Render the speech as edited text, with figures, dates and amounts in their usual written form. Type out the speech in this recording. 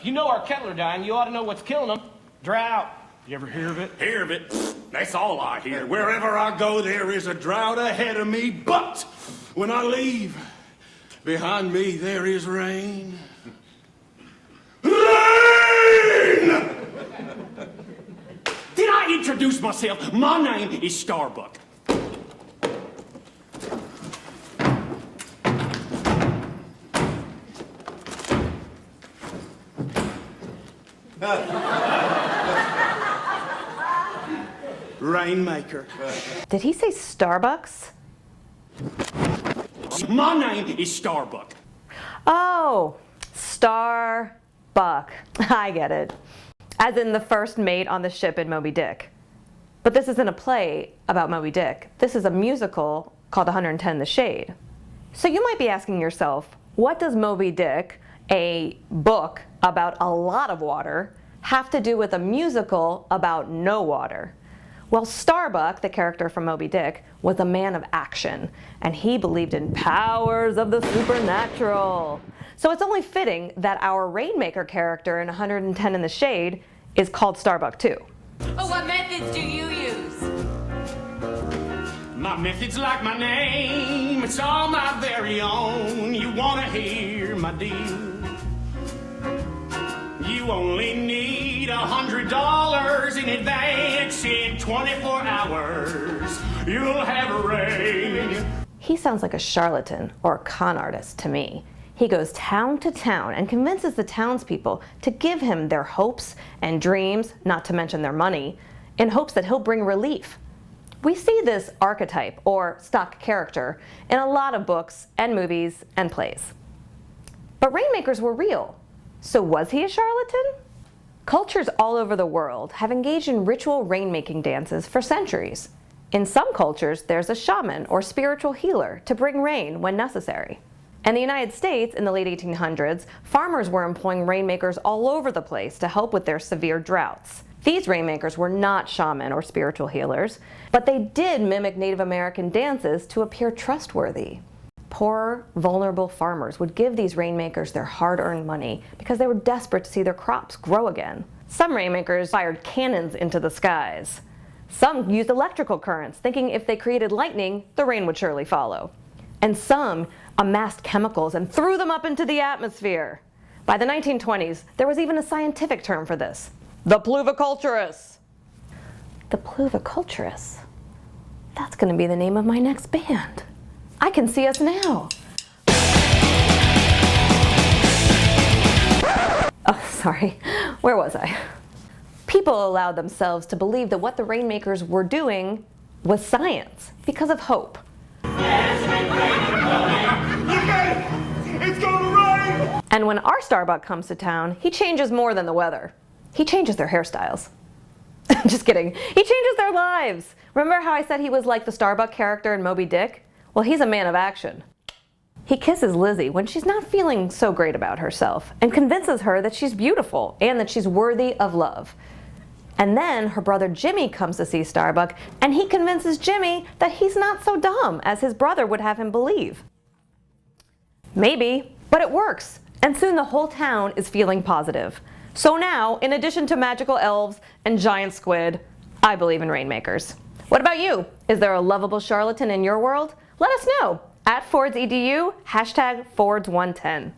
You know our cattle are dying. You ought to know what's killing them. Drought. You ever hear of it? Hear of it? That's all I hear. Wherever I go, there is a drought ahead of me. But when I leave, behind me there is rain. Rain! Did I introduce myself? My name is Starbuck. Rainmaker. Did he say Starbucks? My name is Starbuck. Oh, Starbuck. I get it. As in the first mate on the ship in Moby Dick. But this isn't a play about Moby Dick. This is a musical called 110 in the Shade. So you might be asking yourself, what does Moby Dick, a book about a lot of water, have to do with a musical about no water? Well, Starbuck, the character from Moby Dick, was a man of action, and he believed in powers of the supernatural. So it's only fitting that our Rainmaker character in 110 in the Shade is called Starbuck too. Oh, what methods do you use? My method's like my name, it's all my very own. You wanna hear my deal? You only need $100 in advance. In 24 hours, you'll have a rain. He sounds like a charlatan or a con artist to me. He goes town to town and convinces the townspeople to give him their hopes and dreams, not to mention their money, in hopes that he'll bring relief. We see this archetype, or stock character, in a lot of books and movies and plays. But rainmakers were real. So was he a charlatan? Cultures all over the world have engaged in ritual rainmaking dances for centuries. In some cultures, there's a shaman or spiritual healer to bring rain when necessary. In the United States, in the late 1800s, farmers were employing rainmakers all over the place to help with their severe droughts. These rainmakers were not shaman or spiritual healers, but they did mimic Native American dances to appear trustworthy. Poor, vulnerable farmers would give these rainmakers their hard-earned money because they were desperate to see their crops grow again. Some rainmakers fired cannons into the skies. Some used electrical currents, thinking if they created lightning, the rain would surely follow. And some amassed chemicals and threw them up into the atmosphere. By the 1920s, there was even a scientific term for this: the pluviculturists. The pluviculturists? That's going to be the name of my next band. I can see us now. Oh, sorry. Where was I? People allowed themselves to believe that what the rainmakers were doing was science because of hope. It's gonna rain! And when our Starbuck comes to town, he changes more than the weather. He changes their hairstyles. Just kidding. He changes their lives. Remember how I said he was like the Starbuck character in Moby Dick? Well, he's a man of action. He kisses Lizzie when she's not feeling so great about herself and convinces her that she's beautiful and that she's worthy of love. And then her brother Jimmy comes to see Starbuck, and he convinces Jimmy that he's not so dumb as his brother would have him believe. Maybe, but it works, and soon the whole town is feeling positive. So now, in addition to magical elves and giant squid, I believe in rainmakers. What about you? Is there a lovable charlatan in your world? Let us know at FordsEDU, #Fords110.